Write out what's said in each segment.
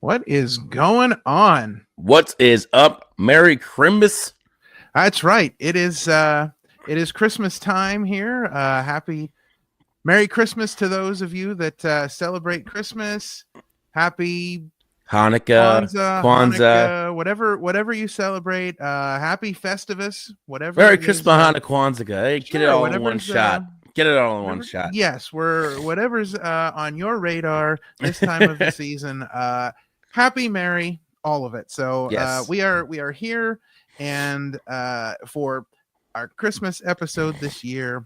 What is going on? What is up? Merry Christmas. That's right. It is Christmas time here. Happy Merry Christmas to those of you that celebrate Christmas. Happy Hanukkah, Hanukkah, whatever you celebrate. Happy Festivus, whatever Merry it Christmas, is. Hanukkah, Kwanzaa. Hey, get it Sure, all in one whatever's shot. Get it all in one shot. Yes, whatever's on your radar this time of the season. Happy, merry, all of it. So Yes. we are here, and for our Christmas episode this year,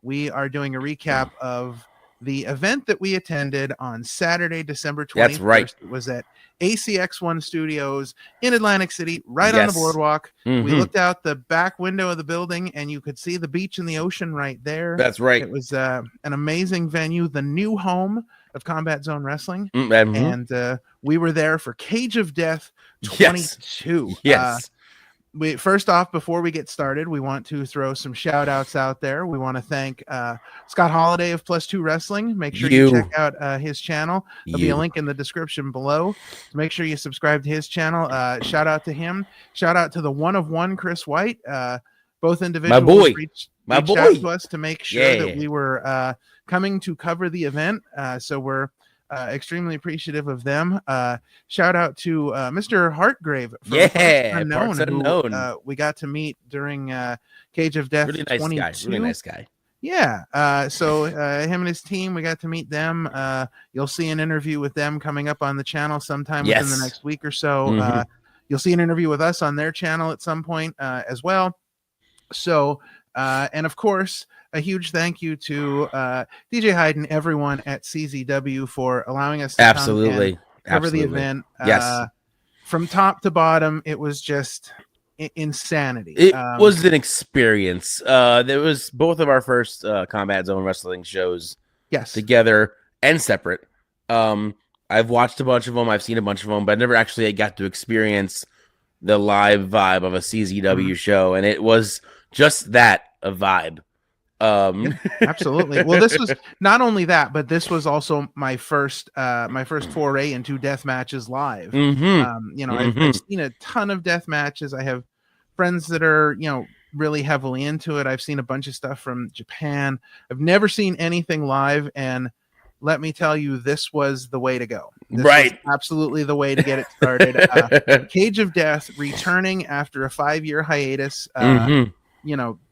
we are doing a recap of the event that we attended on Saturday, December 21st. That's right. It was at ACX1 Studios in Atlantic City, right on the boardwalk. We looked out the back window of the building, and you could see the beach and the ocean right there. That's right. It was an amazing venue, the new home of Combat Zone Wrestling. And we were there for Cage of Death 22. Yes. First off, before we get started, we want to throw some shout outs out there. We want to thank Scott Holiday of Plus Two Wrestling. Make sure you check out his channel. There'll be a link in the description below. Make sure you subscribe to his channel. Shout out to him. Shout out to the one of one Chris White. Both individuals reached out to us to make sure that we were coming to cover the event. So we're extremely appreciative of them. Shout out to Mr. Hartgrave from Parts Unknown, who we got to meet during Cage of Death. Really nice 22. guy. Really nice guy. Yeah. So him and his team, we got to meet them. You'll see an interview with them coming up on the channel sometime within the next week or so. You'll see an interview with us on their channel at some point as well. So, and of course, a huge thank you to DJ Hyde and everyone at CZW for allowing us to come and cover the event. Yes. From top to bottom, it was just insanity. It was an experience. There was both of our first Combat Zone Wrestling shows together and separate. I've watched a bunch of them. I've seen a bunch of them, but I never actually got to experience the live vibe of a CZW show, and it was just that, a vibe. Absolutely. Well, this was not only that, but this was also my first foray into death matches live. I've seen a ton of death matches. I have friends that are really heavily into it. I've seen a bunch of stuff from Japan. I've never seen anything live, and let me tell you, this was the way to go. This was absolutely the way to get it started. Cage of Death returning after a 5-year hiatus.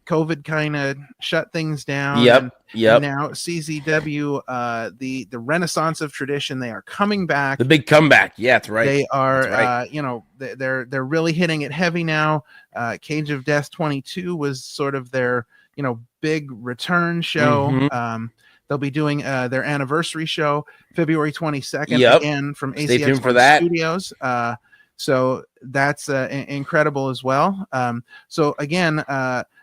COVID kind of shut things down. And now CZW, the renaissance of tradition, they are coming back. The big comeback. Yeah, that's right. They are, they're really hitting it heavy now. Cage of Death 22 was sort of their, big return show. They'll be doing their anniversary show February 22nd again from ACX Studios. So that's incredible as well. So again,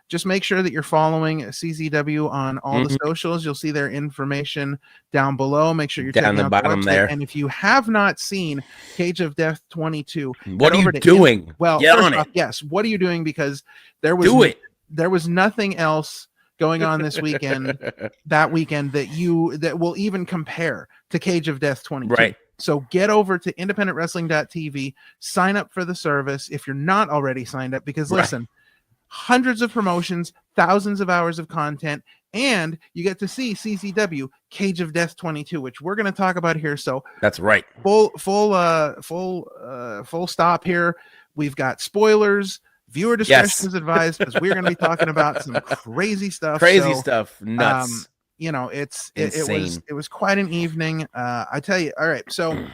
just make sure that you're following CZW on all the socials. You'll see their information down below. Make sure you're down the bottom there. And if you have not seen Cage of Death 22, what are you doing? Get on it. Yes, what are you doing? Because there was nothing else going on this weekend, that weekend that will even compare to Cage of Death 22. Right. So get over to independentwrestling.tv, sign up for the service if you're not already signed up, because listen, hundreds of promotions, thousands of hours of content, and you get to see CZW Cage of Death 22, which we're going to talk about here. So that's right. Full stop here. We've got spoilers. Viewer discretion is advised, because we're going to be talking about some crazy stuff. Nuts. It was quite an evening. I tell you. All right. So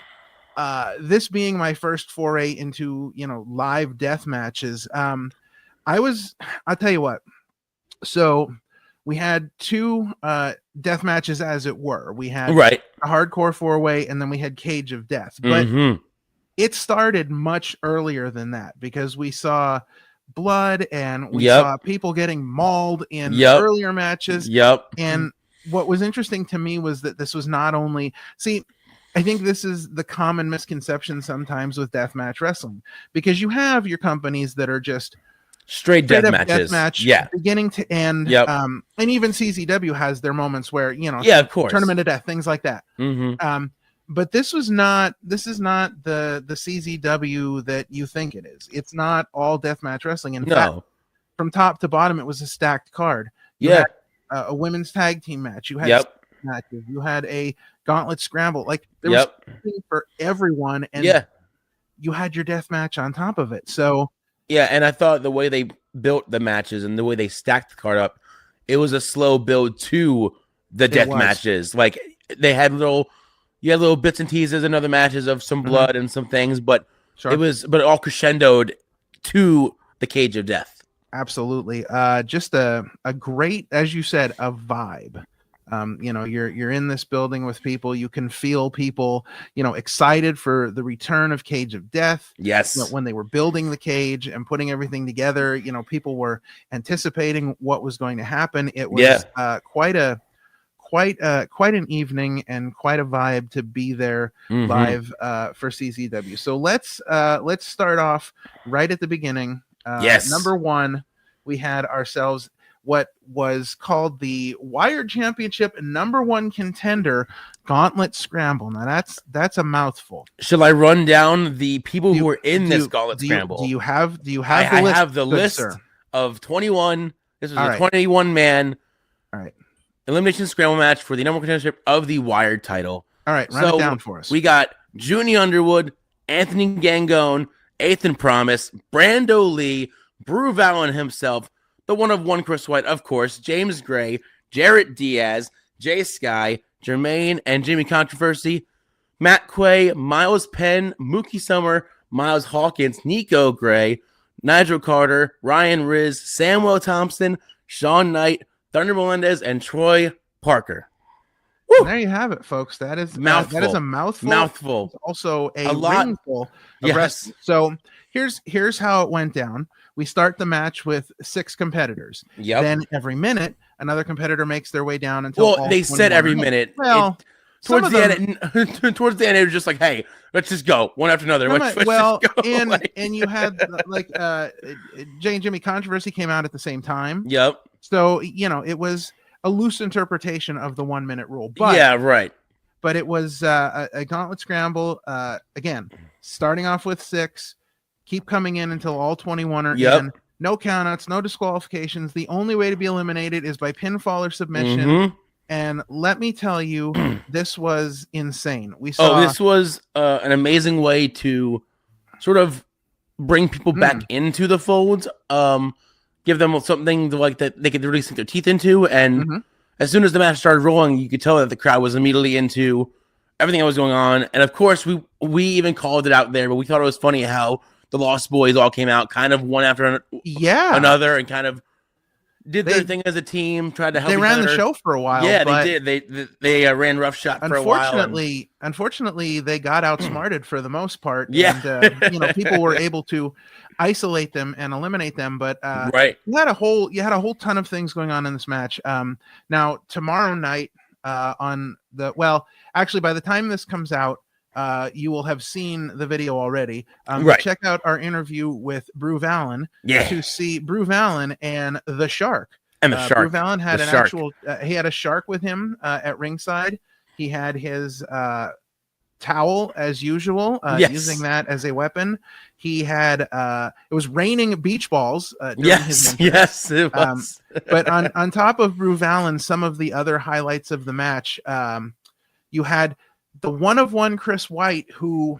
this being my first foray into, live death matches, I'll tell you what. So we had two death matches, as it were. We had a hardcore 4-way, and then we had Cage of Death. But it started much earlier than that, because we saw blood and we saw people getting mauled in earlier matches. And what was interesting to me was that this was not only, I think this is the common misconception sometimes with deathmatch wrestling, because you have your companies that are just straight death matches, beginning to end. And even CZW has their moments where, of course, tournament of death, things like that. But this is not the CZW that you think it is. It's not all deathmatch wrestling. In fact, from top to bottom, it was a stacked card. You had a women's tag team match. You had matches. You had a gauntlet scramble. Like there was something for everyone, and you had your death match on top of it. So and I thought the way they built the matches and the way they stacked the card up, it was a slow build to the death matches. Like they had little bits and teases and other matches of some blood and some things, but it all crescendoed to the cage of death. Absolutely. Just a great, as you said, a vibe. You're in this building with people. You can feel people, excited for the return of Cage of Death. Yes. When they were building the cage and putting everything together, people were anticipating what was going to happen. It was quite an evening and quite a vibe to be there live for CZW. So let's start off right at the beginning. Number one, we had ourselves what was called the Wired Championship #1 contender Gauntlet Scramble. Now that's a mouthful. Shall I run down the people who were in this Gauntlet Scramble? Do you have the list? I have the list of 21. This was a 21-man elimination scramble match for the #1 contendership of the Wired title. All right, run it down for us. We got Junie Underwood, Anthony Gangone, Ethan Promise, Brando Lee, Brew Vallon himself, the one of one Chris White, of course, James Gray, Jarrett Diaz, Jay Sky, Jermaine and Jimmy Controversy, Matt Quay, Miles Penn, Mookie Summer, Miles Hawkins, Nico Gray, Nigel Carter, Ryan Riz, Samuel Thompson, Sean Knight, Thunder Melendez, and Troy Parker. Woo! There you have it, folks. That is that is a mouthful. Mouthful. Also a ringful of wrestling. So here's how it went down. We start the match with 6 competitors. Yep. Then every minute, another competitor makes their way down until they said every minute. Well, towards the end, it was just like, hey, let's just go one after another. And you had Jay and Jimmy Controversy came out at the same time. Yep. So it was a loose interpretation of the 1 minute rule. But But it was a gauntlet scramble. Again, starting off with 6. Keep coming in until all 21 are in. No countouts, no disqualifications. The only way to be eliminated is by pinfall or submission. And let me tell you, this was insane. This was an amazing way to sort of bring people back into the fold. Give them something that they could really sink their teeth into. And as soon as the match started rolling, you could tell that the crowd was immediately into everything that was going on. And of course, we even called it out there, but we thought it was funny how the Lost Boys all came out kind of one after another and kind of did their thing as a team, tried to help each other. They ran the show for a while. Yeah, they did. They ran roughshod for a while. Unfortunately, they got outsmarted for the most part. Yeah. And, people were able to isolate them and eliminate them. But you had a whole ton of things going on in this match. Now, tomorrow night actually, by the time this comes out, you will have seen the video already. Check out our interview with Brew Vallon to see Brew Vallon and the Shark. And the Shark. Brew Vallon had he had a shark with him at ringside. He had his towel as usual, using that as a weapon. He had it was raining beach balls during his entrance. Yes, it was. But on top of Brew Vallon, some of the other highlights of the match, you had the one of one Chris White, who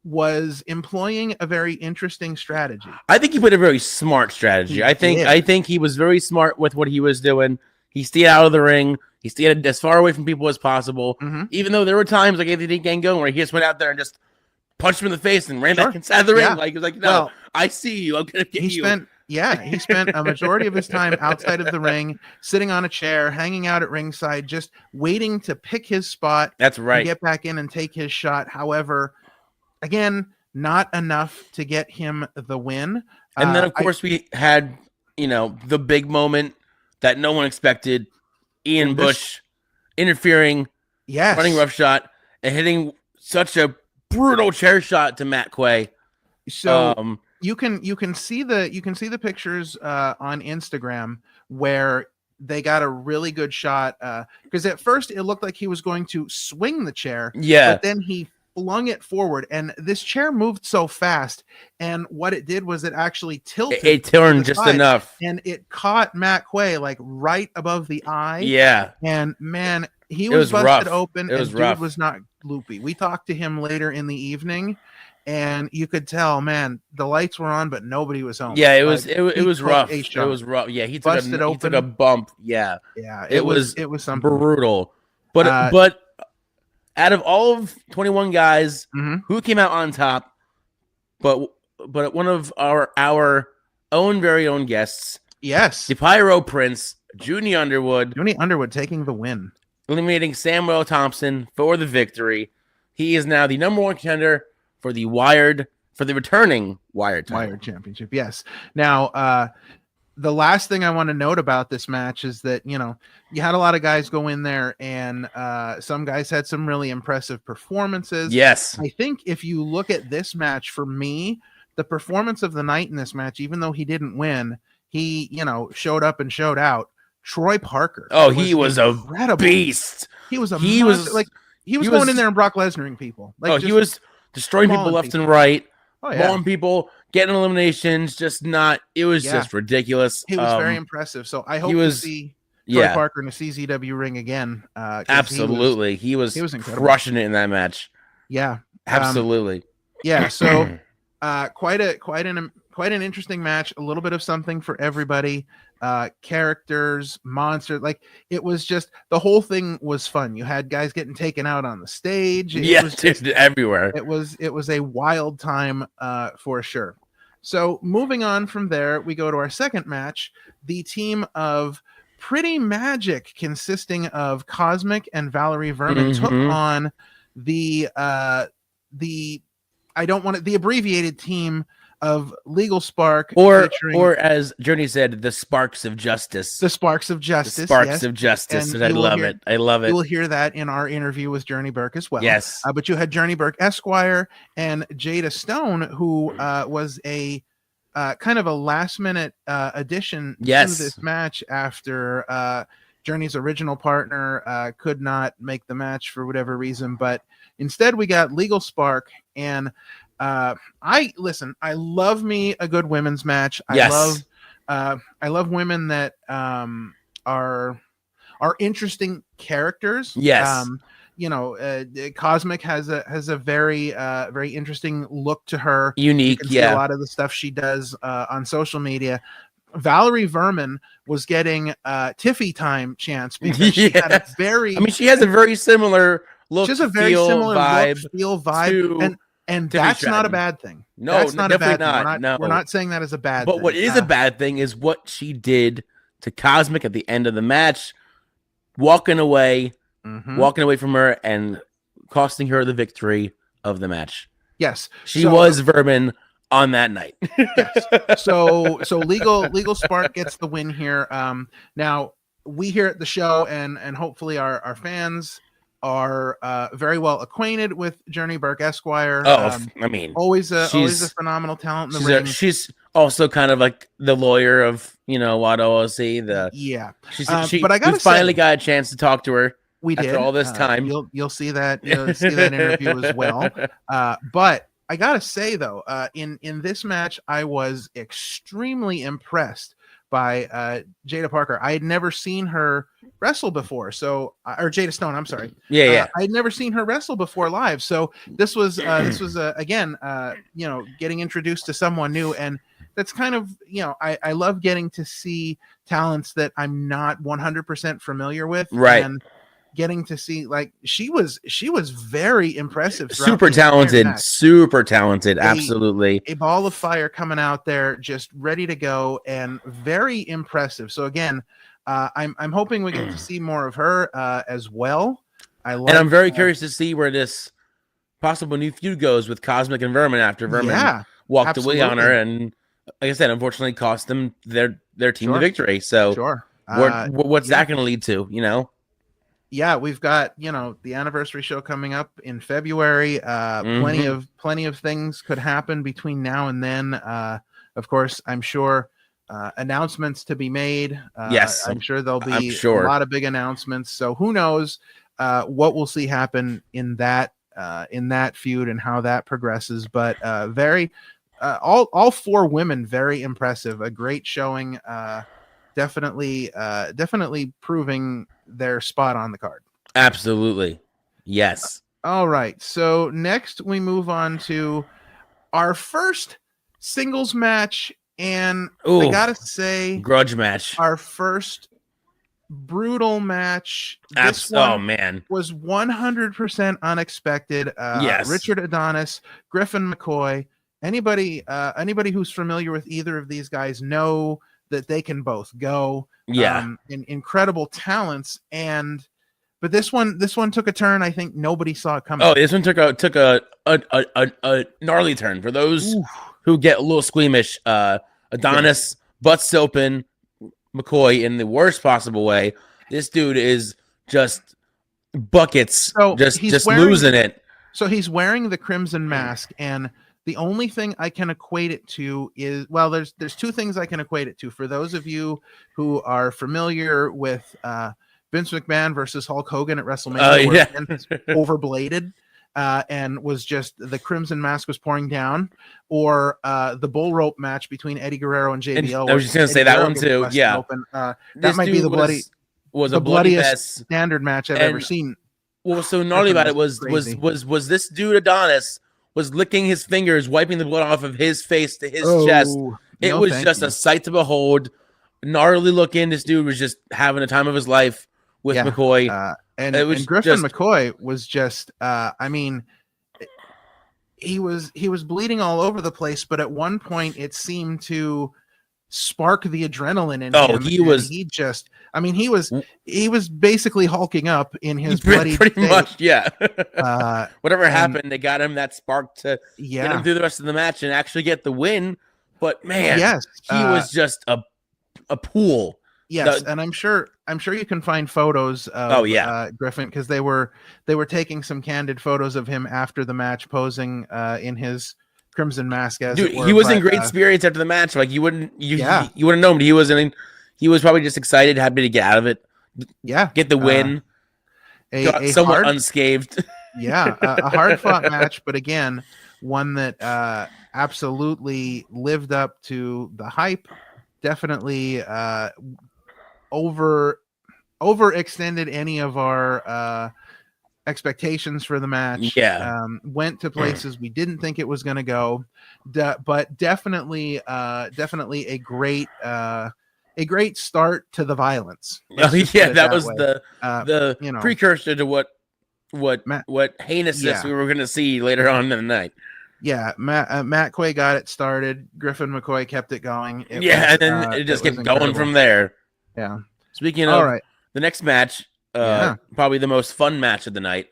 was employing a very interesting strategy. I think he put a very smart strategy. I think he was very smart with what he was doing. He stayed out of the ring. He stayed as far away from people as possible. Even though there were times like Anthony Gangone where he just went out there and just punched him in the face and ran back inside the ring. Like he was like, "No, I see you. I'm gonna get you." He spent a majority of his time outside of the ring, sitting on a chair, hanging out at ringside, just waiting to pick his spot. That's right. Get back in and take his shot. However, again, not enough to get him the win. And then, of course, we had, the big moment that no one expected. Ian Bush interfering, running roughshot, and hitting such a brutal chair shot to Matt Quay. So you can see the pictures on Instagram where they got a really good shot because at first it looked like he was going to swing the chair, but then he flung it forward, and this chair moved so fast, and what it did was it actually tilted. It turned just enough, and it caught Matt Quay like right above the eye. Yeah, and man, he was busted rough. open. It was and rough. Dude was not loopy. We talked to him later in the evening, and you could tell, man, the lights were on, but nobody was home. Yeah, it was rough. It was rough. Yeah, he took a bump. Yeah, it was something brutal. But out of all of 21 guys, who came out on top, but one of our own very own guests, the Pyro Prince, Junie Underwood taking the win, eliminating Samuel Thompson for the victory. He is now the number one contender for the returning Wired Championship. Yes. Now, the last thing I want to note about this match is that, you had a lot of guys go in there, and some guys had some really impressive performances. Yes. I think if you look at this match, for me, the performance of the night in this match, even though he didn't win, he, showed up and showed out. Troy Parker. Oh, he was incredible. A beast. He was he was going in there and Brock Lesnaring people. He was destroying people left and right. Mauling people, getting eliminations, just ridiculous. He was very impressive. So I hope to see Troy Parker in a CZW ring again. Absolutely. He was crushing it in that match. Yeah. Absolutely. So quite an interesting match, a little bit of something for everybody. Characters, monsters, it was just, the whole thing was fun. You had guys getting taken out on the stage. It was just everywhere. It was a wild time for sure. So moving on from there, we go to our second match. The team of Pretty Magic, consisting of Cosmic and Valerie Verman, took on the abbreviated team of Legal Spark, or as Journey said, the Sparks of Justice. The Sparks of Justice. Sparks of Justice. And I love it. I love it. You will hear that in our interview with Journey Burke as well. Yes. But you had Journey Burke Esquire and Jada Stone, who was a kind of a last minute addition to this match after Journey's original partner could not make the match for whatever reason. But instead, we got Legal Spark, and I love me a good women's match. I love women that are interesting characters. Yes. Cosmic has a very very interesting look to her. Unique. You can see a lot of the stuff she does on social media. Valerie Verman was getting Tiffy time chance because she had a very. I mean, she has a very similar look. She has a very similar vibe, and that's not a bad thing. No, that's not a bad thing. We're not saying that as a bad thing. But what is a bad thing is what she did to Cosmic at the end of the match, walking away from her and costing her the victory of the match. Yes. She was Vermin on that night. Yes. So Legal Spark gets the win here. Now we here at the show and hopefully our fans are very well acquainted with Journey Burke Esquire. I mean, always a phenomenal talent in the ring. She's also kind of like the lawyer of Wado OC. But I finally got a chance to talk to her. We did after all this time. You'll see that interview as well. But I gotta say though, in this match, I was extremely impressed by Jada Parker. I had never seen her wrestle before, or Jada Stone. I'm sorry. I had never seen her wrestle before live, so this was again, getting introduced to someone new, and that's kind of I love getting to see talents that I'm not 100% familiar with, right? And getting to see she was very impressive, super talented, absolutely a ball of fire coming out there, just ready to go, and very impressive. So again, I'm hoping we get to see more of her as well. I'm very curious to see where this possible new feud goes with Cosmic and Vermin after Vermin walked away on her, and like I said, unfortunately cost them their team the victory. So what's that going to lead to? Yeah, we've got the anniversary show coming up in February. Plenty of things could happen between now and then. Of course, I'm sure announcements to be made. Yes, I'm sure there'll be a lot of big announcements. So who knows what we'll see happen in that feud and how that progresses. But all 4 women very impressive. A great showing. Definitely proving their spot on the card. Absolutely. Yes. All right. So next we move on to our first singles match. And I gotta say, grudge match. Our first brutal match. This one was 100% unexpected. Yes. Richard Adonis, Griffin McCoy. Anybody who's familiar with either of these guys know that they can both go. Yeah. Incredible talents. But this one took a turn I think nobody saw it coming. Oh, this one took a gnarly turn. For those who get a little squeamish, Adonis butts open McCoy in the worst possible way. This dude is just buckets, just losing it. So he's wearing the crimson mask, and the only thing I can equate it to is, well, there's 2 things I can equate it to. For those of you who are familiar with Vince McMahon versus Hulk Hogan at WrestleMania, where Vince overbladed and was just the crimson mask was pouring down, or the bull rope match between Eddie Guerrero and JBL. I was just gonna say that one too. Yeah, open. That might be the bloodiest standard match I've ever seen. What was so gnarly about it was this dude Adonis was licking his fingers, wiping the blood off of his face to his chest. It was just a sight to behold. Gnarly looking. This dude was just having the time of his life with McCoy. And Griffin McCoy was just, he was bleeding all over the place, but at one point it seemed to spark the adrenaline in him. He was basically hulking up in his bloody pretty much, yeah. Whatever happened, they got him that spark to get him through the rest of the match and actually get the win. But man, he was just a pool. Yes, and I'm sure you can find photos of Griffin, because they were taking some candid photos of him after the match, posing in his crimson mask. He was in great spirits after the match. Like you wouldn't know him. He was probably just excited, happy to get out of it. Yeah, get the win. Somewhat unscathed. A hard fought match, but again, one that absolutely lived up to the hype. Definitely overextended any of our expectations for the match. Went to places we didn't think it was going to go, but definitely a great start to the violence. That was the precursor to what heinousness we were going to see later on in the night. Matt Quay got it started. Griffin McCoy kept it going. And then it just kept going from there. Yeah. Speaking of the next match, probably the most fun match of the night.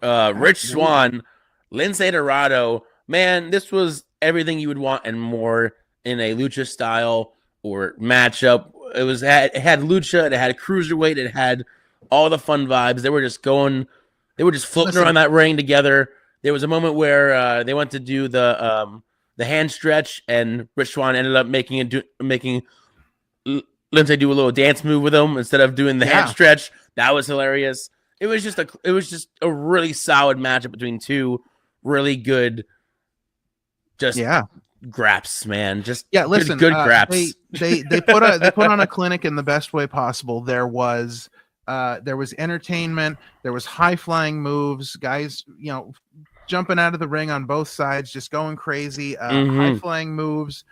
Rich Swann, Lince Dorado. Man, this was everything you would want and more in a lucha style or matchup. It had lucha, it had cruiserweight, it had all the fun vibes. They were just floating around that ring together. There was a moment where they went to do the hand stretch, and Rich Swann ended up making Lince do a little dance move with him instead of doing the hand stretch. That was hilarious. It was just a really solid matchup between 2 really good, graps, man. Listen, good graps. They put on a clinic in the best way possible. There was entertainment. There was high flying moves. Guys, jumping out of the ring on both sides, just going crazy. High flying moves,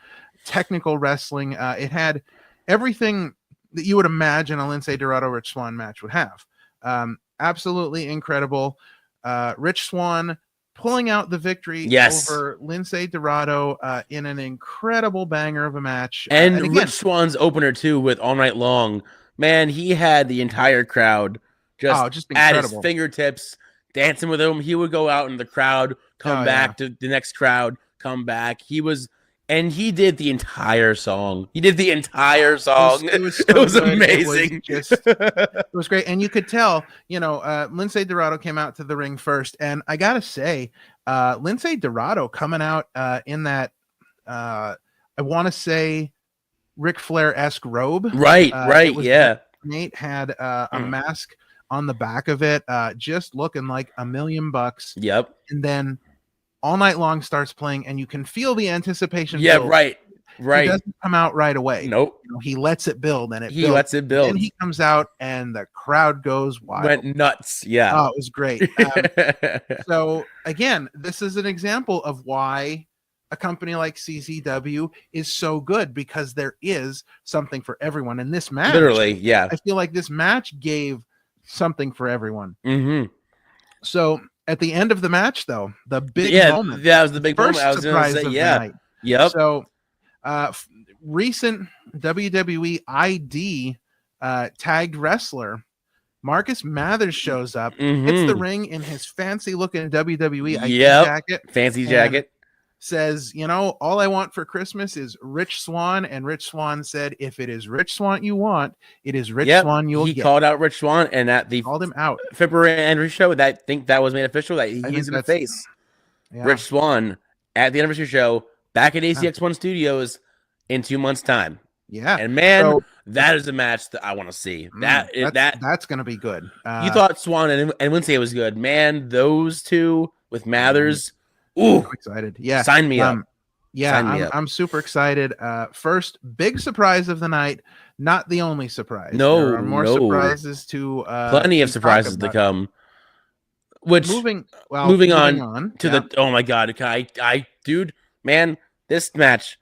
technical wrestling. It had everything that you would imagine a Lince Dorado Rich Swann match would have. Absolutely incredible. Rich Swann pulling out the victory over Lince Dorado in an incredible banger of a match. And again, Rich Swann's opener too, with All Night Long. Man, he had the entire crowd just at his fingertips, dancing with him. He would go out in the crowd, come back to the next crowd, come back. And he did the entire song. It was amazing. It was great. And you could tell, Lince Dorado came out to the ring first. And I got to say, Lince Dorado coming out in that, I want to say Ric Flair-esque robe. Right. Nate had a mask on the back of it, just looking like $1 million. Yep. And then All Night Long starts playing, and you can feel the anticipation. Yeah, build. right. He doesn't come out right away. Nope. He lets it build, and he lets it build. And he comes out, and the crowd goes wild. Went nuts. Yeah. Oh, it was great. So again, this is an example of why a company like CZW is so good, because there is something for everyone. And this match, literally, yeah, I feel like this match gave something for everyone. Mm-hmm. So at the end of the match, though, the big moment. That was the big first moment. I was surprise say, of yeah. the night. Yep. So recent WWE ID tagged wrestler Marcus Mathers shows up, hits the ring in his fancy looking WWE ID jacket. Fancy jacket. Says, all I want for Christmas is Rich Swann. And Rich Swann said, if it is Rich Swann you want, it is Rich Swann you'll get. He called out Rich Swann, and at the called him out. February anniversary show, that was made official that he's going to face Rich Swann at the anniversary show back at ACX1 Studios in 2 months' time. Yeah. And man, that is a match that I want to see. That's going to be good. You thought Swann and Lindsay was good. Man, those two with Mathers. Ooh, I'm excited. Yeah. Sign me up. I'm super excited. First big surprise of the night. Not the only surprise. No, there are more surprises to plenty of surprises to come. Which moving on to the oh my god, dude, man, this match,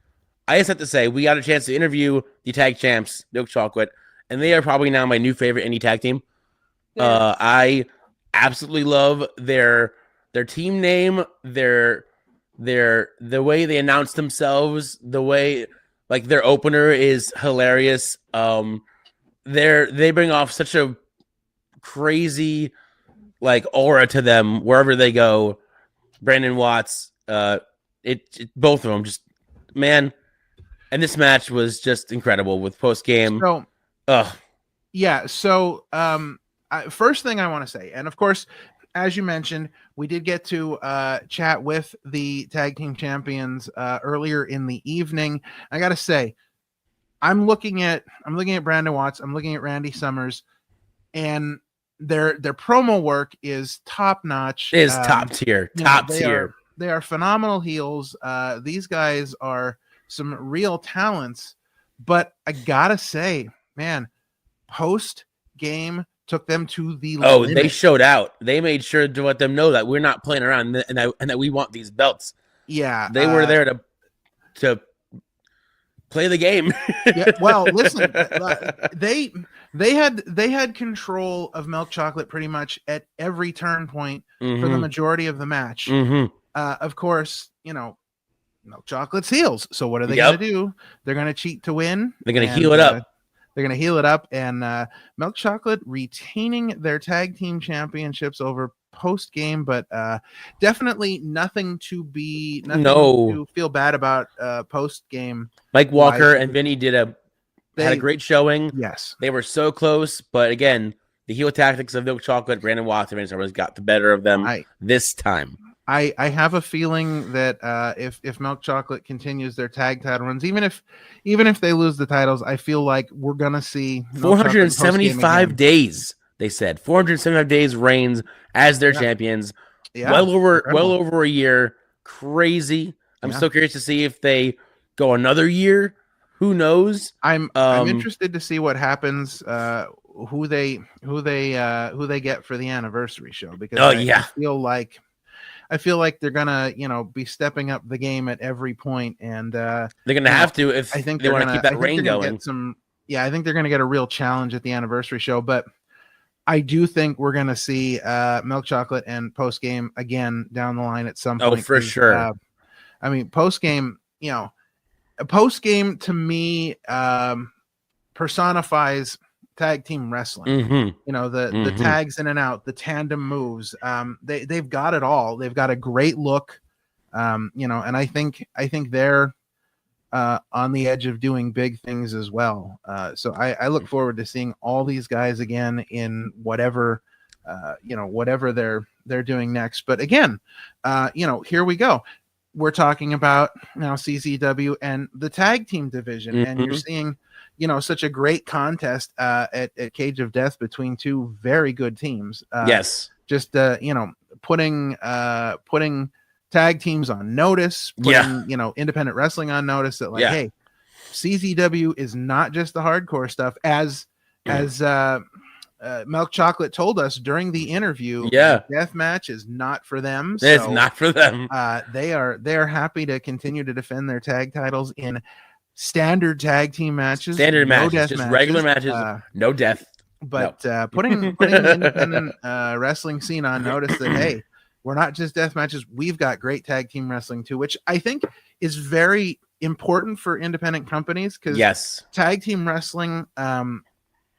I just have to say, we got a chance to interview the tag champs, Milk Chocolate, and they are probably now my new favorite indie tag team. Yeah. I absolutely love their team name, the way they announce themselves, the way like their opener is hilarious. They bring off such a crazy like aura to them wherever they go. Brandon Watts, both of them just, man. And this match was just incredible with post game. So, first thing I want to say, and of course, as you mentioned, we did get to chat with the tag team champions earlier in the evening. I got to say, I'm looking at Brandon Watts, I'm looking at Randy Summers, and their promo work is top notch. It is top tier. They are phenomenal heels. These guys are some real talents, but I gotta say, man, post game took them to the limit. They showed out. They made sure to let them know that we're not playing around and that we want these belts. Yeah, they were there to play the game. Yeah, well, listen, they had control of Milk Chocolate pretty much at every turn point for the majority of the match. Of course, Milk Chocolate's heels. So what are they going to do? They're going to cheat to win. They're going to heal it up. They're going to heal it up, and Milk Chocolate retaining their tag team championships over post game, but definitely nothing to feel bad about post game. Mike Walker and Vinny had a great showing. Yes, they were so close, but again, the heel tactics of Milk Chocolate, Brandon Watts, and Vinny got the better of them this time. I have a feeling that if Milk Chocolate continues their tag title runs, even if they lose the titles, I feel like we're gonna see 475 days. They said 475 days reigns as their champions. Yeah, well over a year. Crazy. I'm so curious to see if they go another year. Who knows? I'm interested to see what happens. Who they get for the anniversary show, because I feel like they're gonna, be stepping up the game at every point, and they're gonna have to if they want to keep that reign going. I think they're gonna get a real challenge at the anniversary show, but I do think we're gonna see Milk Chocolate and post game again down the line at some point. Oh, for sure. Post game, post game to me personifies tag team wrestling. The tags in and out, the tandem moves. They've got it all. They've got a great look. And I think they're on the edge of doing big things as well. So I look forward to seeing all these guys again in whatever they're doing next. But again, here we go. we're talking about now CZW and the tag team division, and you're seeing, such a great contest at Cage of Death between two very good teams. Yes. Just putting tag teams on notice, putting independent wrestling on notice that hey, CZW is not just the hardcore stuff, as Milk Chocolate told us during the interview. Death match is not for them. It's not for them. They are happy to continue to defend their tag titles in standard tag team matches, just regular matches, no death. But putting the independent wrestling scene on notice that hey, we're not just death matches. We've got great tag team wrestling too, which I think is very important for independent companies, because tag team wrestling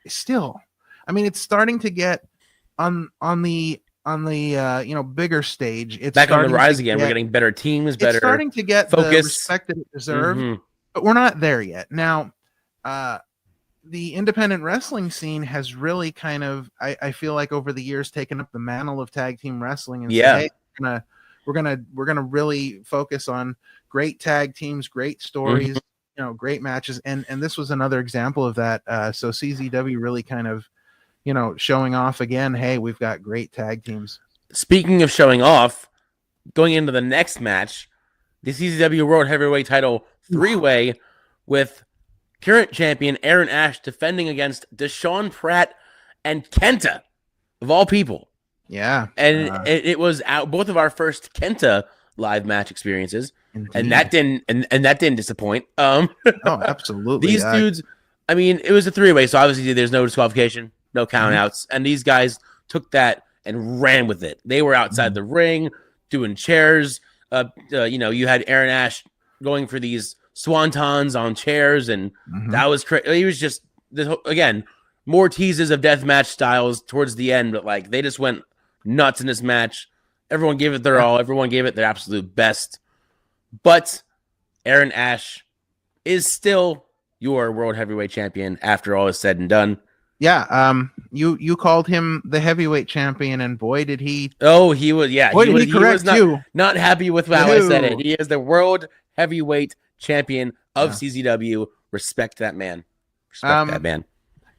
still, I mean, it's starting to get on the bigger stage. It's back on the rise again. We're getting better teams, better. It's starting to get focus. The respect that it deserves, but we're not there yet. Now, the independent wrestling scene has really kind of, I feel like over the years, taken up the mantle of tag team wrestling and say, hey, we're gonna really focus on great tag teams, great stories, great matches, and this was another example of that. So CZW really kind of, showing off again. Hey, we've got great tag teams. Speaking of showing off, going into the next match, the CZW World Heavyweight Title 3-way with current champion Aaron Ash defending against Deshaun Pratt and Kenta, of all people. Yeah, and it was both of our first Kenta live match experiences, and that didn't disappoint. Oh, absolutely. These dudes, I mean, it was a 3-way, so obviously there's no disqualification, no countouts, and these guys took that and ran with it. They were outside the ring doing chairs. You had Aaron Ash going for these swantons on chairs, and that was crazy. He was just again more teases of deathmatch styles towards the end, but they just went nuts in this match. Everyone gave it their all. Everyone gave it their absolute best. But Aaron Ash is still your world heavyweight champion after all is said and done. Yeah. You called him the heavyweight champion, and boy did he. Oh, he was. Yeah. Boy, he correct you. Not happy with how I said it. He is the world heavyweight champion of CZW. Respect that man. Respect that man.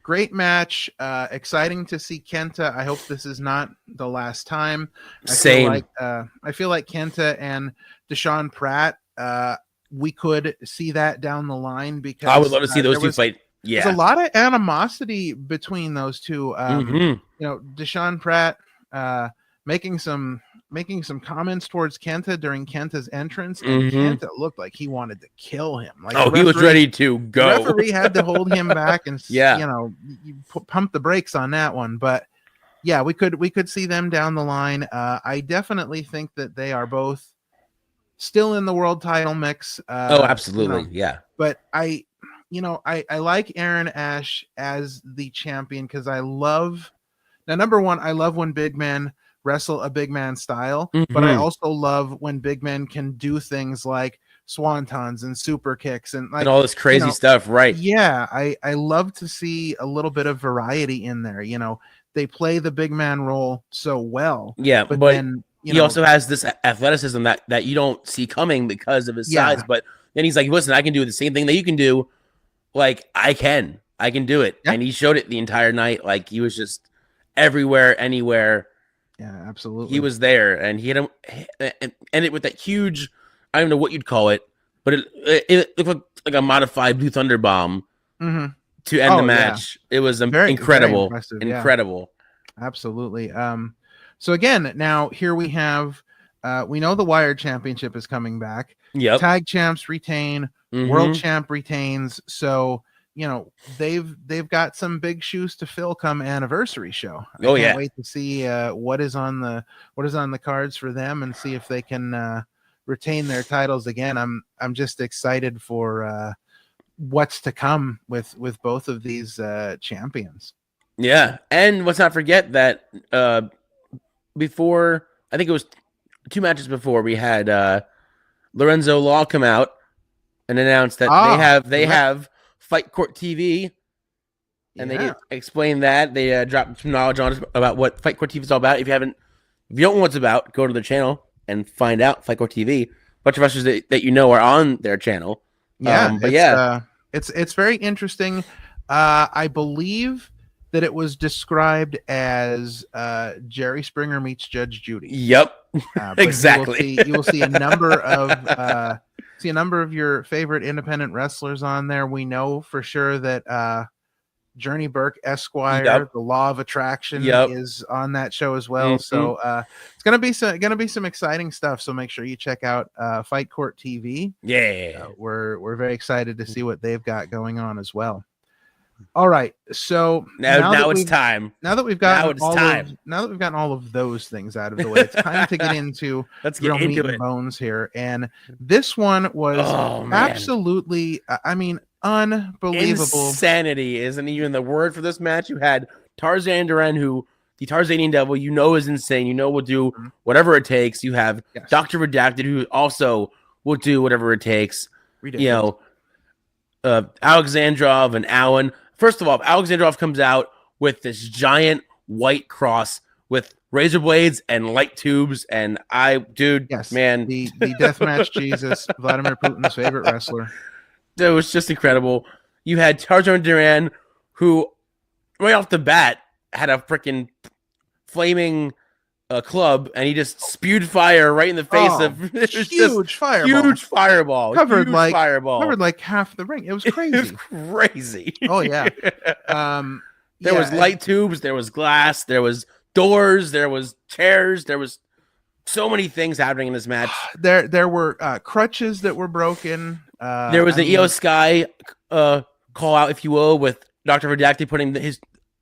Great match. Exciting to see Kenta. I hope this is not the last time. I feel like Kenta and Deshaun Pratt, we could see that down the line, because I would love to see those two fight. Yeah, there's a lot of animosity between those two. Deshaun Pratt making some comments towards Kenta during Kenta's entrance, and Kenta looked like he wanted to kill him. He was ready to go. The referee had to hold him back and pump the brakes on that one. But yeah, we could see them down the line. I definitely think that they are both still in the world title mix. Absolutely, yeah. But I like Aaron Ash as the champion, because number one, I love when big men wrestle a big man style, but I also love when big men can do things like swantons and super kicks and all this crazy stuff, right? Yeah, I love to see a little bit of variety in there. They play the big man role so well. Yeah, but then he also has this athleticism that you don't see coming because of his size. But then he's like, listen, I can do the same thing that you can do. I can do it. Yeah. And he showed it the entire night. He was just everywhere, anywhere. Yeah, absolutely. He was there, and he hit him, and it with that huge, I don't know what you'd call it, but it looked like a modified Blue Thunder Bomb to end the match. Yeah. It was incredible. Very incredible. Yeah. Absolutely. So again, now here we have, we know the Wired Championship is coming back. Yep. Tag champs retain, world champ retains. So, they've got some big shoes to fill come anniversary show. I can't wait to see what is on the cards for them, and see if they can retain their titles again. I'm just excited for what's to come with both of these champions. Yeah, and let's not forget that before, I think it was 2 matches before, we had Lorenzo Law come out and announce that they have Fight Court TV, and they didn't explain that. They dropped some knowledge on us about what Fight Court TV is all about. If you don't know what it's about, go to the channel and find out. Fight Court TV. bunch of wrestlers that you know are on their channel. Yeah, it's very interesting. I believe that it was described as Jerry Springer meets Judge Judy. Yep, exactly. You will see a number of your favorite independent wrestlers on there. We know for sure that Journey Burke Esquire, the Law of Attraction, is on that show as well. Mm-hmm. So it's gonna be some exciting stuff. So make sure you check out Fight Court TV. Yeah, we're very excited to see what they've got going on as well. All right, so now it's time. Now that we've gotten all of those things out of the way, it's time to get into real meat and bones here. And this one was absolutely, unbelievable. Insanity isn't even the word for this match. You had Tarzan Duran, who the Tarzanian Devil, is insane. Will do whatever it takes. You have Dr. Redacted, who also will do whatever it takes. Ridiculous. Alexandrov and Allen. First of all, Alexandrov comes out with this giant white cross with razor blades and light tubes, and man, the deathmatch Jesus, Vladimir Putin's favorite wrestler. It was just incredible. You had Tarzan Duran, who right off the bat had a freaking flaming club, and he just spewed fire right in the face of huge fireball, covered like half the ring. It was crazy. It was crazy. Oh yeah. There was light tubes, there was glass, there was doors, there was chairs, there was so many things happening in this match. There were crutches that were broken. There was an Io Sky call out, if you will, with Dr. Redacted putting the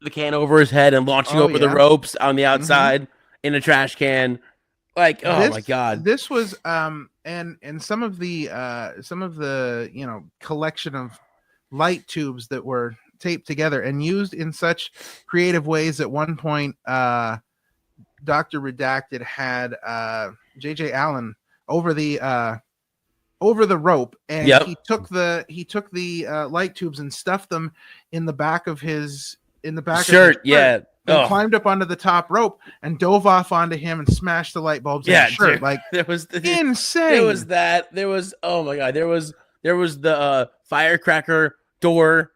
can over his head and launching over the ropes on the outside in a trash can. Like, my God. This was and some of the collection of light tubes that were taped together and used in such creative ways. At one point, Dr. Redacted had JJ Allen over the rope, and he took the light tubes and stuffed them in the back of his shirt. And climbed up onto the top rope and dove off onto him and smashed the light bulbs in his shirt. Dude, like, there was insane. There was that. There was, oh my God. There was the firecracker door.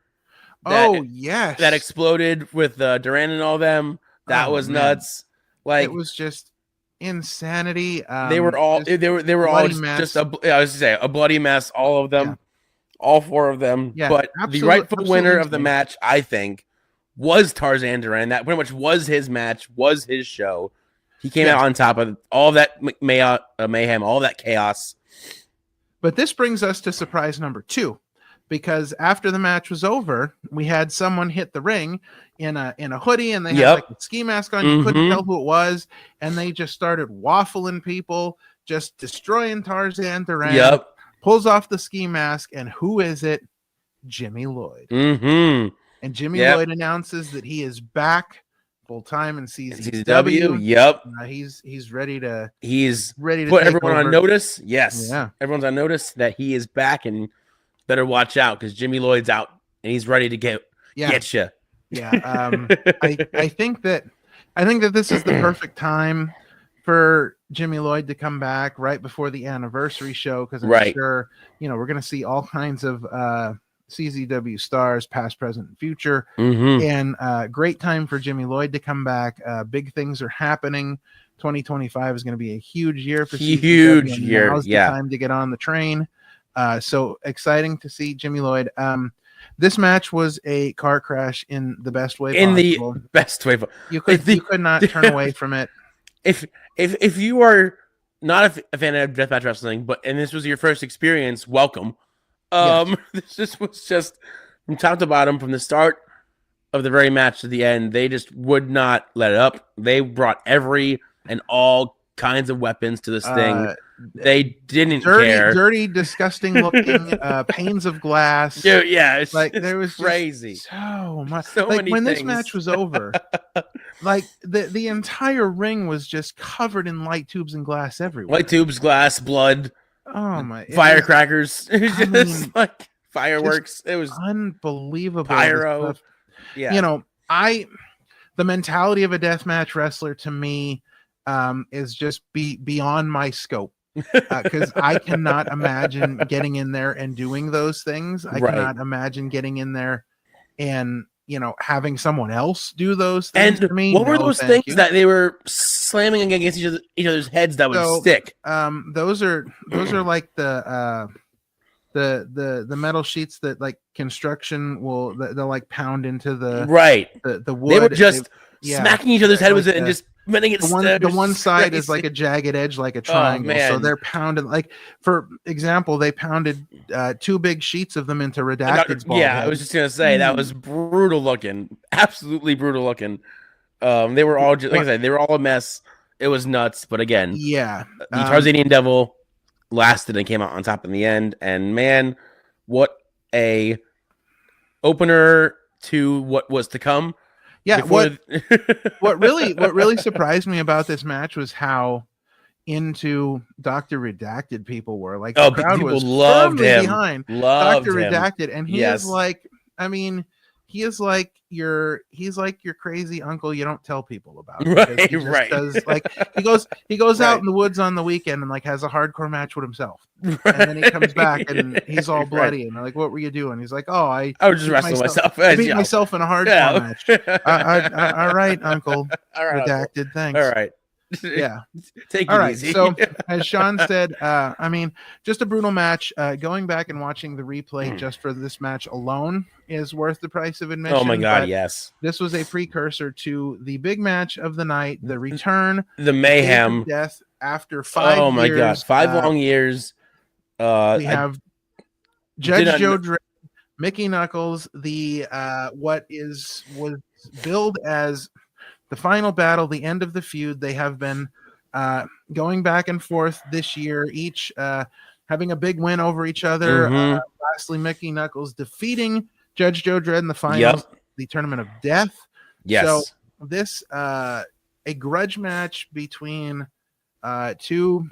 That exploded with Duran and all them. That was nuts. Like, it was just insanity. They were all just a bloody mess. All of them, all four of them. Yeah, but the rightful winner of the match, I think, was Tarzan Duran. That pretty much was his match, was his show. He came out on top of all that mayhem, all that chaos. But this brings us to surprise number 2, because after the match was over, we had someone hit the ring in a hoodie, and they had like a ski mask on. You couldn't tell who it was, and they just started waffling people, just destroying Tarzan Duran. Pulls off the ski mask, and who is it? Jimmy Lloyd. And Jimmy Lloyd announces that he is back full time in CZW. He's ready to put everyone on notice. Yes. Yeah. Everyone's on notice that he is back, and better watch out because Jimmy Lloyd's out and he's ready to get you. Yeah. I think that this is the perfect time for Jimmy Lloyd to come back right before the anniversary show, because I'm sure we're going to see all kinds of CZW stars, past, present, and future. And great time for Jimmy Lloyd to come back. Big things are happening. 2025 is going to be a huge year for CZW. Now's the time to get on the train. So exciting to see Jimmy Lloyd. This match was a car crash in the best way possible. The best way. You could not turn away from it. If you are not a fan of deathmatch wrestling, and this was your first experience, welcome. This was just from top to bottom, from the start of the very match to the end. They just would not let it up. They brought every and all kinds of weapons to this thing. They didn't care. Dirty, disgusting looking panes of glass. It's like there was crazy. So much. So like when things. This match was over, like the entire ring was just covered in light tubes and glass everywhere. Light tubes, glass, blood. Oh my! Firecrackers, like fireworks. It was unbelievable. Pyro. Yeah. The mentality of a deathmatch wrestler to me is just beyond my scope. because I cannot imagine getting in there and doing those things. I cannot imagine getting in there and having someone else do those things and to me. What were those things that they were slamming against each other's heads that would stick? Those are like the metal sheets that like construction they'll like pound into the wood. They were just smacking each other's head with it and just making it. The one side is like a jagged edge, like a triangle. So they're pounding. Like for example, they pounded 2 big sheets of them into Redacted's ball head. I was just gonna say that was brutal looking, absolutely brutal looking. They were all just, like I said, they were all a mess. It was nuts, but again, the Tarzanian Devil lasted and came out on top in the end. And man, what a opener to what was to come. Yeah, what really surprised me about this match was how into Dr. Redacted people were. Like the crowd was firmly behind Dr. Redacted, and he is like, I mean, he's like your crazy uncle you don't tell people about. He does, like he goes out in the woods on the weekend and like has a hardcore match with himself. And then he comes back and he's all bloody and they're like, what were you doing? He's like, oh, I was just wrestling myself. I beat myself in a hardcore match. All right, Uncle. Redacted, Uncle. thanks. All right. Yeah. Take it easy. So as Sean said, I mean, just a brutal match. Going back and watching the replay just for this match alone is worth the price of admission. Oh my God, yes. This was a precursor to the big match of the night, the return, the mayhem, death after 5 years. Oh my God, 5 long years. We have Judge Joe Dredd, Mickey Knuckles, the what was billed as the final battle, the end of the feud. They have been going back and forth this year, each having a big win over each other. Lastly, Mickey Knuckles defeating Judge Joe Dredd in the finals, the Tournament of Death. Yes. So this a grudge match between 2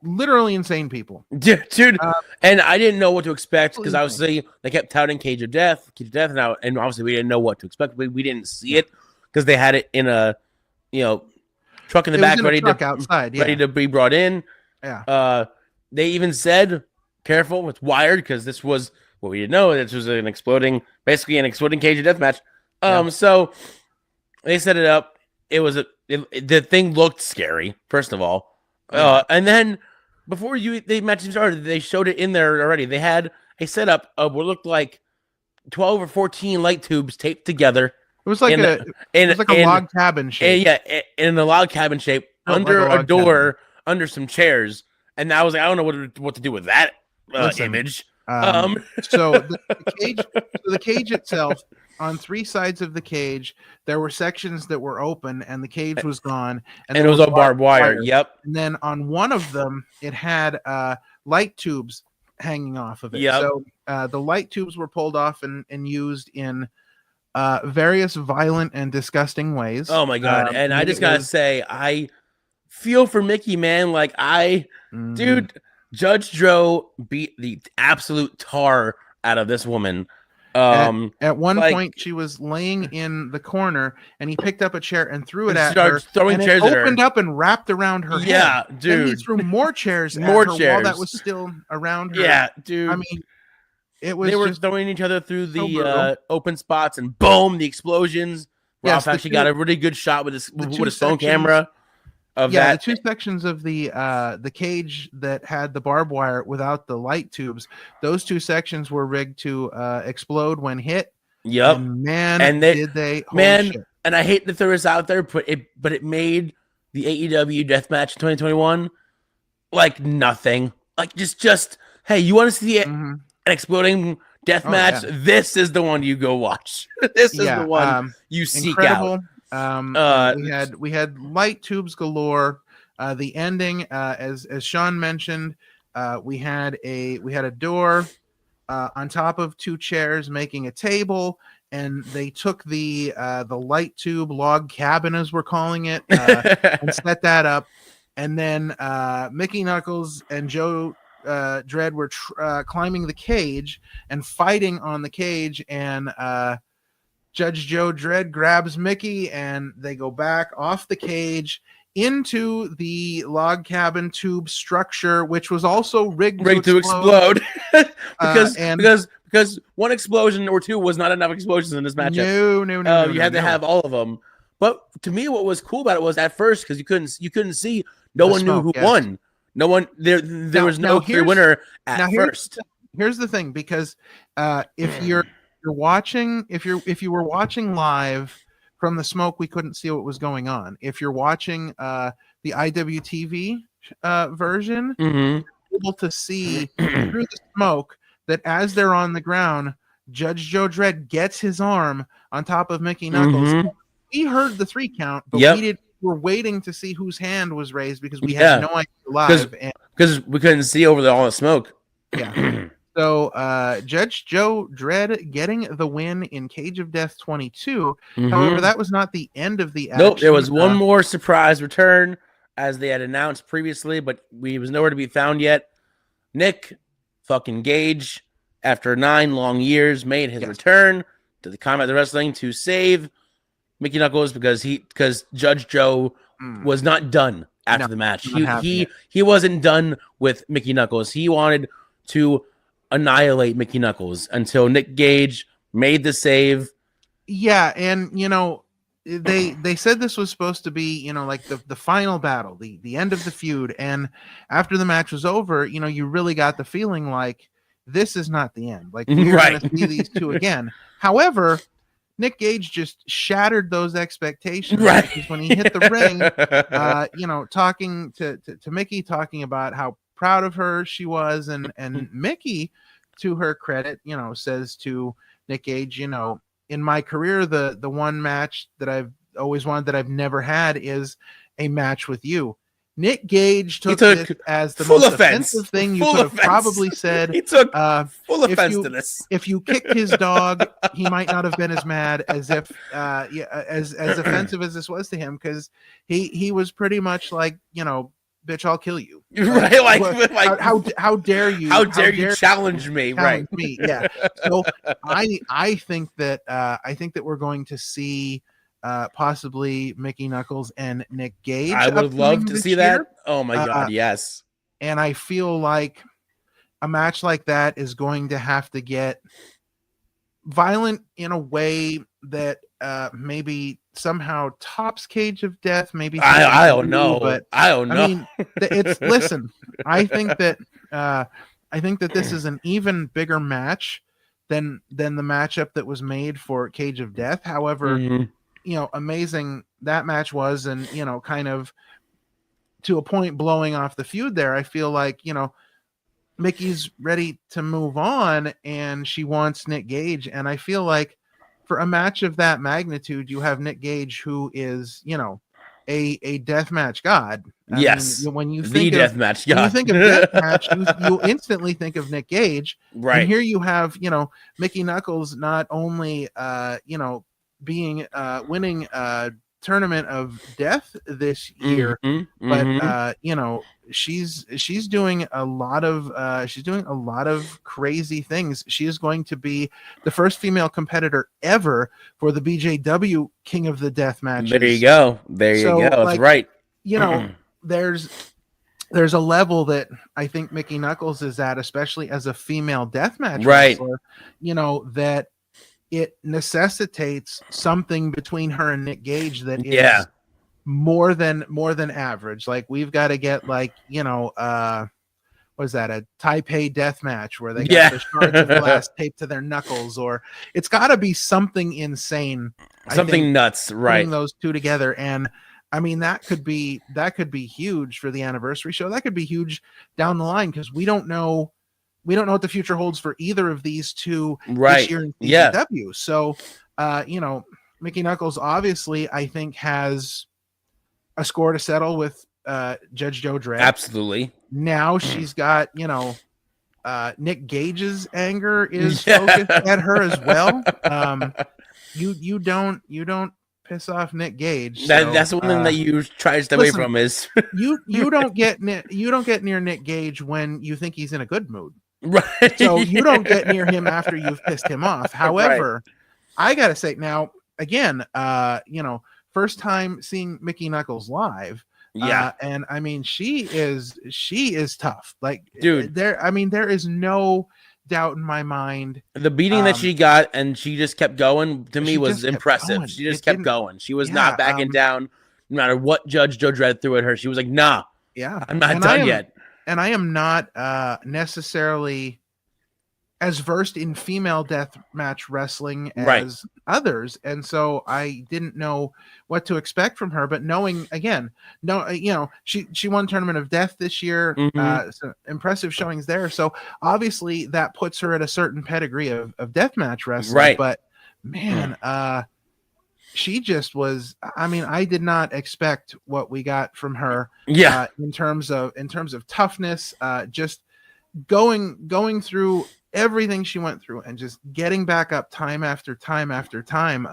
literally insane people, dude. And I didn't know what to expect because obviously they kept touting Cage of Death, and obviously we didn't know what to expect. We didn't see it because they had it in a truck in the back, ready to be brought in. Yeah. They even said, "Careful, it's wired," because this was what we didn't know. This was basically an exploding Cage of Death match. So they set it up. It was the thing looked scary, first of all, and then before the match started, they showed it in there already. They had a setup of what looked like 12 or 14 light tubes taped together. It was like a log cabin shape. In a log cabin shape under a door, under some chairs. And I was like, I don't know what to do with that image. So the cage itself, on 3 sides of the cage, there were sections that were open and the cage was gone. And it was all barbed wire. Yep. And then on one of them, it had light tubes hanging off of it. Yep. So the light tubes were pulled off and used in various violent and disgusting ways. Oh my God. And I just gotta say, I feel for Mickey, man. Like dude, Judge Joe beat the absolute tar out of this woman. At one point, she was laying in the corner, and he picked up a chair and threw it at her. Throwing chairs at her. Opened up and wrapped around her head. Yeah, dude. And he threw more chairs at her while that was still around her. Yeah, dude. I mean, they were throwing each other through the open spots, and boom, the explosions. Ralph actually got a really good shot with his phone camera. The 2 sections of the cage that had the barbed wire without the light tubes, those 2 sections were rigged to explode when hit. Yep. And did they? Shit. And I hate to throw this out there, but it made the AEW Deathmatch 2021 like nothing. Like just hey, you want to see an exploding death match? This is the one you go watch. This is the one you seek out. We had light tubes galore. The ending, as Sean mentioned, we had a door on top of 2 chairs making a table, and they took the light tube log cabin, as we're calling it, and set that up. And then Mickey Knuckles and Joe Dredd were climbing the cage and fighting on the cage, and Judge Joe Dredd grabs Mickey, and they go back off the cage into the log cabin tube structure, which was also rigged to explode. because one explosion or two was not enough explosions in this matchup. No. You had to have all of them. But to me, what was cool about it was at first, because you couldn't see, no one knew who won. No one there was no clear winner at first. Here's the thing, because if you were watching live from the smoke, we couldn't see what was going on. If you're watching the IWTV version, you're able to see through the smoke that as they're on the ground, Judge Joe Dredd gets his arm on top of Mickey Knuckles. We heard the 3 count, but we were waiting to see whose hand was raised because we had no idea live. Because we couldn't see over all the smoke. Yeah. So Judge Joe Dredd getting the win in Cage of Death 22. However, that was not the end of the action. Nope, there was one more surprise return, as they had announced previously, but he was nowhere to be found yet. Nick fucking Gage, after 9 long years, made his return to the Combat of Wrestling to save Mickey Knuckles because Judge Joe was not done after the match. He wasn't done with Mickey Knuckles. He wanted to annihilate Mickey Knuckles until Nick Gage made the save. Yeah, and they said this was supposed to be like the final battle, the end of the feud, and after the match was over, you really got the feeling like this is not the end. Like we're going to see these two again. However, Nick Gage just shattered those expectations because when he hit the ring, talking to Mickey, talking about how proud of her she was, and Mickey, to her credit, says to Nick Gage, in my career, the one match that I've always wanted that I've never had is a match with you. Nick Gage took this as the most offensive thing you could have probably said. He took full offense to this. If you kicked his dog, he might not have been as mad as if as offensive as this was to him, because he was pretty much like, bitch, I'll kill you. Like how dare you? How dare you challenge me? Right. Me. Yeah. So I think that we're going to see possibly Mickey Knuckles and Nick Gage. I would love to see that. Oh my god, yes. And I feel like a match like that is going to have to get violent in a way that maybe somehow tops Cage of Death. Maybe I don't know, but I don't know. I mean, listen. I think that this is an even bigger match than the matchup that was made for Cage of Death. However, amazing that match was, and kind of to a point blowing off the feud there. I feel like Mickey's ready to move on, and she wants Nick Gage, and I feel like for a match of that magnitude, you have Nick Gage, who is a deathmatch god. I mean, when you think of deathmatch god, when you think of deathmatch, you instantly think of Nick Gage. Right. And here you have Mickey Knuckles not only being winning Tournament of Death this year, but she's doing a lot of crazy things. She is going to be the first female competitor ever for the BJW King of the Death matches. There you go. That's right. There's a level that I think Mickey Knuckles is at, especially as a female deathmatch wrestler, that it necessitates something between her and Nick Gage that is more than average. Like we've got to get what is that, a Taipei death match where they got the shards of glass taped to their knuckles, or it's got to be something insane, something nuts, right? Putting those two together, and I mean that could be huge for the anniversary show. That could be huge down the line, because we don't know what the future holds for either of these two this year in CZW. So, Mickey Knuckles obviously, I think, has a score to settle with Judge Joe Dredd. Absolutely. Now she's got, Nick Gage's anger is focused at her as well. You don't piss off Nick Gage. That's the one thing that you try to stay away from is you don't get near Nick Gage when you think he's in a good mood. Right. So you don't get near him after you've pissed him off. However, I gotta say now again, first time seeing Mickey Knuckles live. Yeah. And I mean, she is tough. Like, dude, there is no doubt in my mind. The beating that she got and she just kept going to me was impressive. She just kept going. She was not backing down no matter what Judge Joe Dredd threw at her. She was like, nah, I'm not done yet. And I am not necessarily as versed in female death match wrestling as others, and so I didn't know what to expect from her. But knowing again, she won Tournament of Death this year, so impressive showings there. So obviously that puts her at a certain pedigree of deathmatch wrestling. Right. But man, she just was. I mean, I did not expect what we got from her. Yeah. In terms of toughness, just going through everything she went through and just getting back up time after time after time.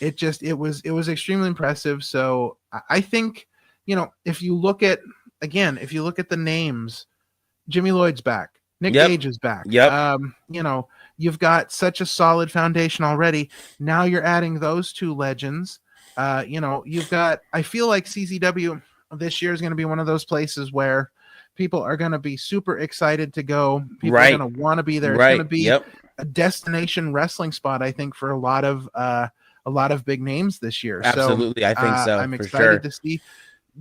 It was extremely impressive. So I think, if you look at the names, Jimmy Lloyd's back, Nick Gage is back. Yep. You've got such a solid foundation already. Now you're adding those two legends. You've got, I feel like CZW this year is going to be one of those places where people are going to be super excited to go. People are going to want to be there. It's going to be a destination wrestling spot, I think, for a lot of big names this year. Absolutely. So, I think so. I'm excited to see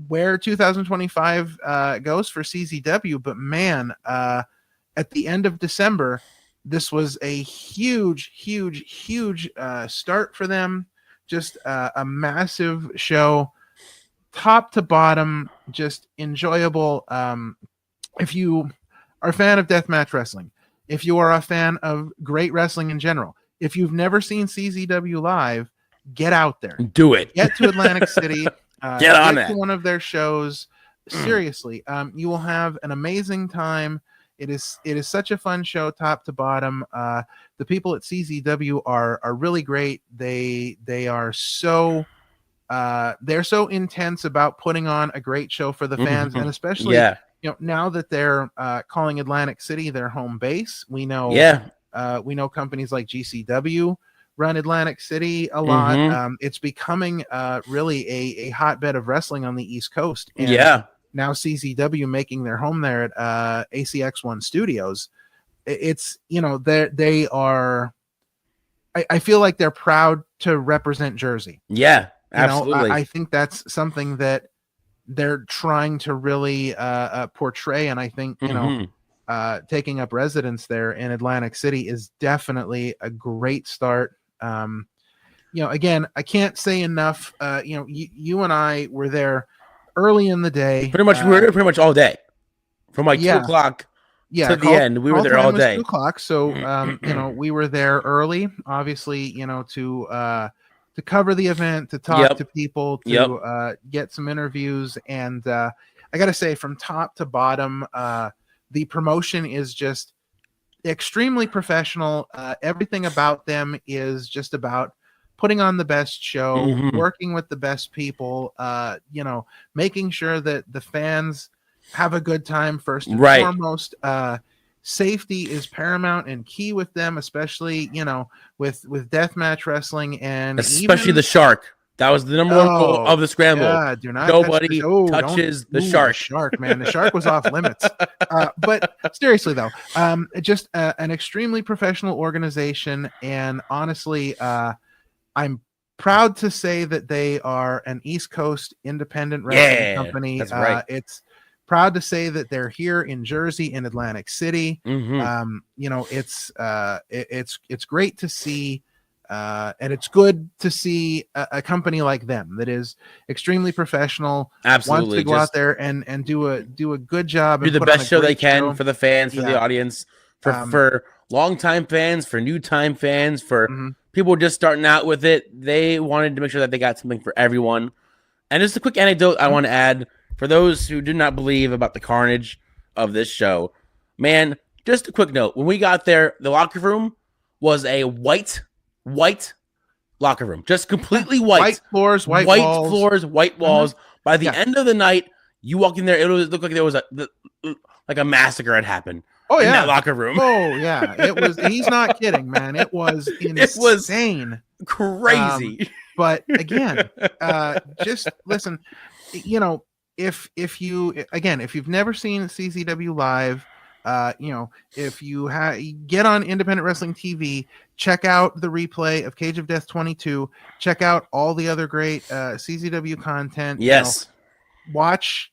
where 2025 goes for CZW. But man, at the end of December, this was a huge start for them. Just a massive show, top to bottom, just enjoyable. If you are a fan of deathmatch wrestling, if you are a fan of great wrestling in general, if you've never seen CZW live, get out there. Do it. Get to Atlantic City. Get on to one of their shows. Seriously, you will have an amazing time. It is such a fun show, top to bottom. The people at CZW are really great. They are so they're so intense about putting on a great show for the fans, and especially now that they're calling Atlantic City their home base. We know companies like GCW run Atlantic City a lot. It's becoming really a hotbed of wrestling on the East Coast. And now CZW making their home there at ACX1 Studios. It's, they are, I feel like they're proud to represent Jersey. Yeah, absolutely. I think that's something that they're trying to really portray. And I think, taking up residence there in Atlantic City is definitely a great start. Again, I can't say enough. You and I were there early in the day. We were there pretty much all day, from like 2 o'clock to the end. We were there all day. 2 o'clock. So we were there early, obviously, to cover the event, to talk to people, to get some interviews. And I gotta say, from top to bottom, the promotion is just extremely professional. Everything about them is just about putting on the best show, working with the best people, making sure that the fans have a good time first and foremost. Safety is paramount and key with them, especially, with deathmatch wrestling, and especially the shark. That was the number one goal of the scramble. Yeah, do not Nobody touches the shark. Shark, man. The shark was off limits. But seriously, though, just an extremely professional organization. And honestly, I'm proud to say that they are an East Coast independent wrestling company. That's right. It's proud to say that they're here in Jersey, in Atlantic City. It's great to see. And it's good to see a company like them that is extremely professional. Absolutely, wants to go out there and do a good job. Do the best show they can for the fans, for the audience, for longtime fans, for new time fans, for people just starting out with it. They wanted to make sure that they got something for everyone. And just a quick anecdote I want to add for those who do not believe about the carnage of this show. Man, just a quick note: when we got there, the locker room was a white locker room, just completely white floors, white walls. By the end of the night, you walk in there, it looked like there was a massacre had happened. in that locker room. Oh yeah, it was. He's not kidding, man. It was insane. It was crazy. But again, just listen. You know, if you've never seen CZW live, if you get on Independent Wrestling TV, check out the replay of Cage of Death 22. Check out all the other great CZW content. Yes. Watch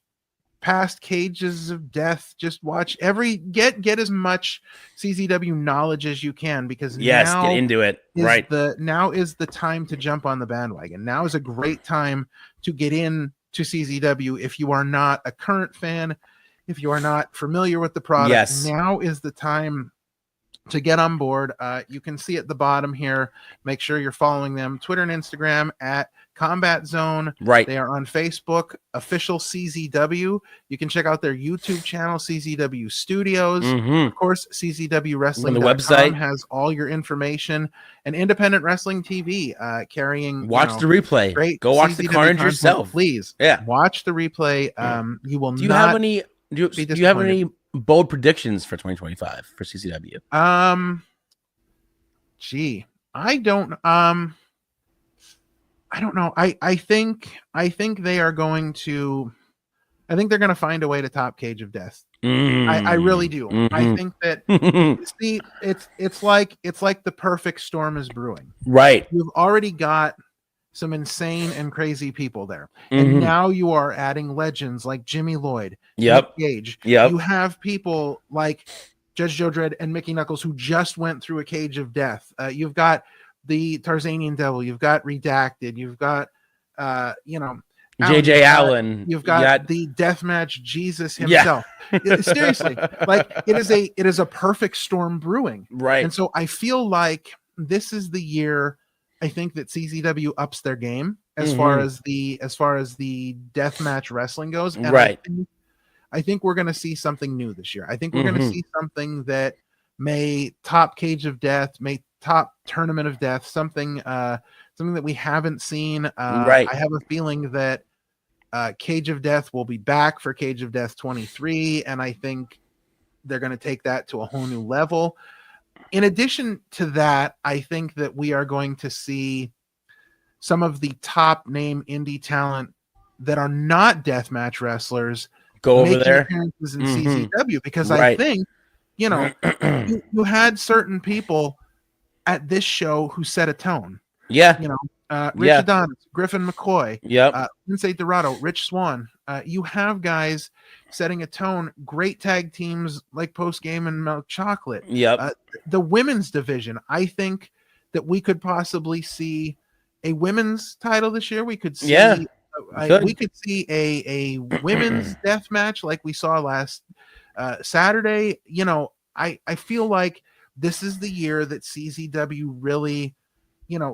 past Cages of Death. Just watch get as much CZW knowledge as you can, because get into it. Right. Now is the time to jump on the bandwagon. Now is a great time to get in to CZW if you are not a current fan, if you are not familiar with the product. Yes. Now is the time to get on board. You can see at the bottom here. Make sure you're following them, Twitter and Instagram at Combat Zone. Right. They are on Facebook, official CZW. You can check out their YouTube channel, CZW Studios. Of course, CZW Wrestling. The website has all your information. And Independent Wrestling TV, carrying. Watch the replay. Great. Go watch CZW the carnage content, yourself. please. Yeah. Watch the replay. You will. Do you have any? Do you have any bold predictions for 2025 for CZW? Gee, I don't know. I think they are going to. I think they're going to find a way to top Cage of Death. I really do. I think that see, it's like the perfect storm is brewing. Right. You've already got some insane and crazy people there, and now you are adding legends like Jimmy Lloyd, Nick Gage. You have people like Judge Joe Dredd and Mickey Knuckles who just went through a Cage of Death. You've got the Tarzanian Devil. You've got Redacted. You've got JJ Allen. You've got the Deathmatch Jesus himself. Seriously, like it is a perfect storm brewing. Right. And so I feel like this is the year I think that CZW ups their game as far as the deathmatch wrestling goes. And right. I think we're going to see something new this year. I think we're going to see something that may top Cage of Death, may top Tournament of Death, something that we haven't seen. Right. I have a feeling that Cage of Death will be back for Cage of Death 23, and I think they're going to take that to a whole new level. In addition to that, I think that we are going to see some of the top name indie talent that are not deathmatch wrestlers go over there appearances in CZW, because I think you had certain people at this show who set a tone. Yeah. Rich Adonis, Griffin McCoy, Lindsay Dorado, Rich Swan. You have guys setting a tone. Great tag teams like Post Game and Milk Chocolate. The women's division. I think that we could possibly see a women's title this year. We could see. We could see a women's death match like we saw last Saturday. I feel like this is the year that CZW really,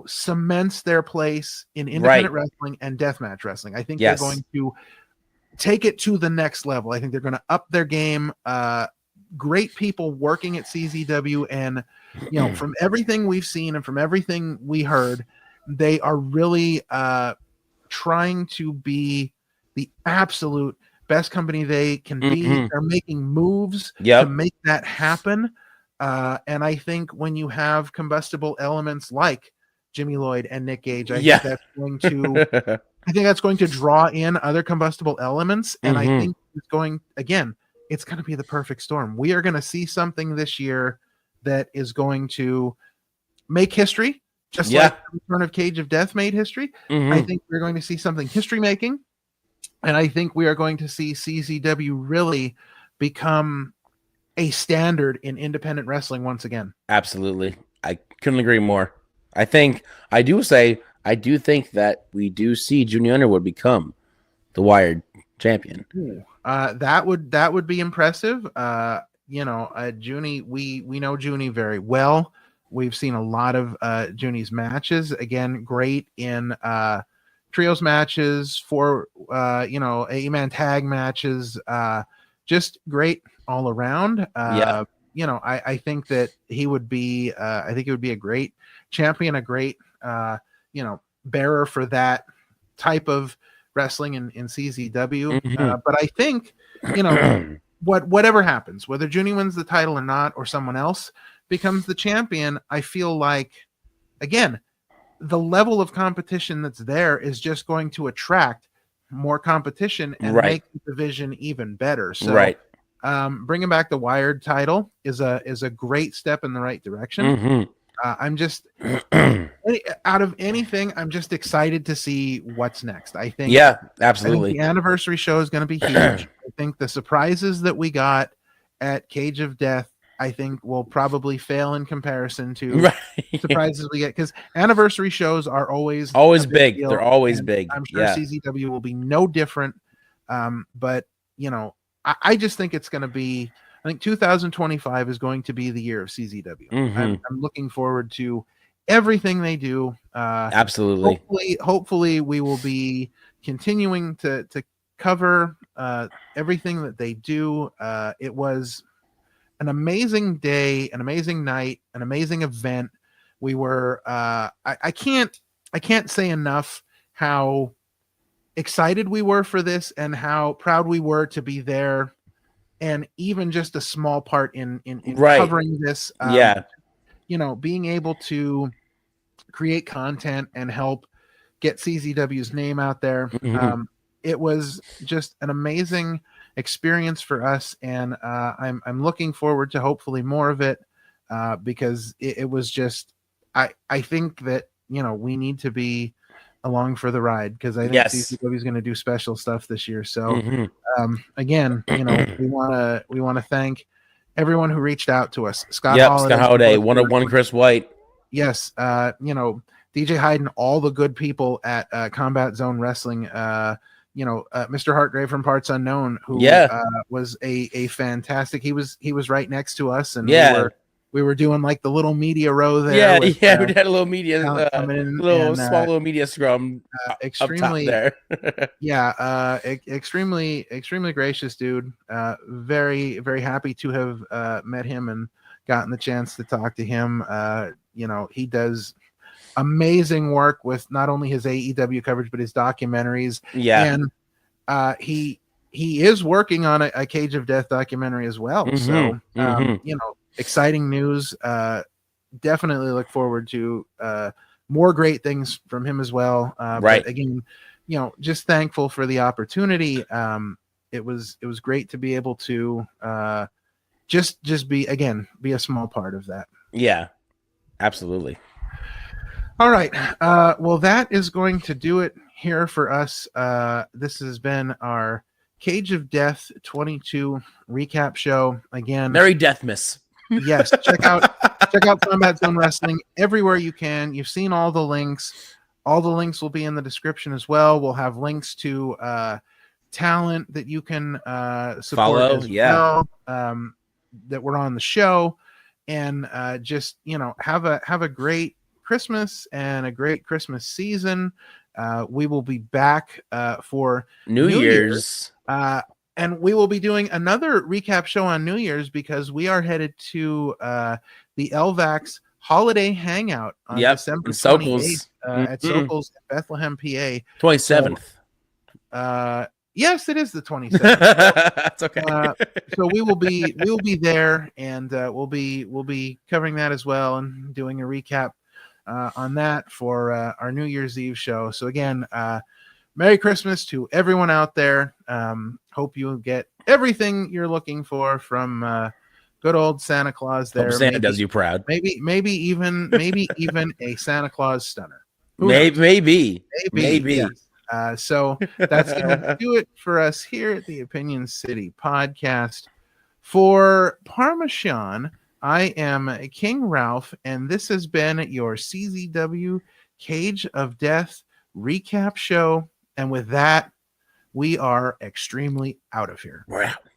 cements their place in independent wrestling and deathmatch wrestling. I think they're going to take it to the next level. I think they're going to up their game. Great people working at CZW, and from everything we've seen and from everything we heard, they are really trying to be the absolute best company they can be. They're making moves to make that happen. And I think when you have combustible elements like Jimmy Lloyd and Nick Gage, I think that's going to draw in other combustible elements. And I think it's going to be the perfect storm. We are going to see something this year that is going to make history, just like the return of Cage of Death made history. I think we're going to see something history making. And I think we are going to see CZW really become a standard in independent wrestling once again. Absolutely. I couldn't agree more. I think that we do see Junior Underwood become the Wired champion. That would be impressive. Junie, we know Junie very well. We've seen a lot of Junie's matches. Again, great in trios matches, for 8-man tag matches, just great all around. I think that he would be a great champion, a great bearer for that type of wrestling in CZW. But I think whatever happens, whether Junie wins the title or not, or someone else becomes the champion, I feel like, again, the level of competition that's there is just going to attract more competition and make the division even better. So bringing back the Wired title is a great step in the right direction. I'm just out of anything, I'm just excited to see what's next. I think absolutely. I think the anniversary show is going to be huge. I think the surprises that we got at Cage of Death, I think, will probably fail in comparison to surprises we get, because anniversary shows are always big. They're always big. I'm sure CZW will be no different. But I just think it's going to be. I think 2025 is going to be the year of CZW. I'm looking forward to everything they do. Absolutely. Hopefully, we will be continuing to cover everything that they do. It was an amazing day, an amazing night, an amazing event. We were I can't say enough how excited we were for this and how proud we were to be there, and even just a small part in covering this. Being able to create content and help get CZW's name out there. It was just an amazing experience for us, and I'm looking forward to hopefully more of it, because it was just I think that we need to be along for the ride, because I think CZW is going to do special stuff this year. So again, we want to thank everyone who reached out to us. Scott Holiday, 101 Chris White. Yes, DJ Hayden, all the good people at Combat Zone Wrestling. Mr. Hartgrave from Parts Unknown, who was a fantastic. He was right next to us, and we were doing like the little media row there. We had a little media, small media scrum. Extremely up top there. Extremely gracious dude. Very, very happy to have met him and gotten the chance to talk to him. He does amazing work with not only his AEW coverage but his documentaries. And he is working on a Cage of Death documentary as well. So exciting news. Definitely look forward to more great things from him as well. But again, just thankful for the opportunity. It was great to be able to just be a small part of that. Yeah, absolutely. All right. Well, that is going to do it here for us. This has been our Cage of Death 22 recap show. Again, Merry Deathmas. Yes, check out Combat Zone Wrestling everywhere you can. You've seen all the links. All the links will be in the description as well. We'll have links to talent that you can support as well, that were on the show, and just have a great Christmas and a great Christmas season. We will be back for New Year's. And we will be doing another recap show on New Year's, because we are headed to the LVAX holiday hangout on December 28th at Sokol's in Bethlehem, PA. 27th. Yes, it is the 27th. That's okay. So we will be there, and we'll be covering that as well and doing a recap on that for our New Year's Eve show. So again, Merry Christmas to everyone out there. Hope you get everything you're looking for from good old Santa Claus there. Hope Santa does you proud. Maybe even a Santa Claus stunner. Maybe. Yes. So that's going to do it for us here at the Opinion City Podcast. For Parma Sean, I am King Ralph, and this has been your CZW Cage of Death recap show. And with that, we are extremely out of here. We're out.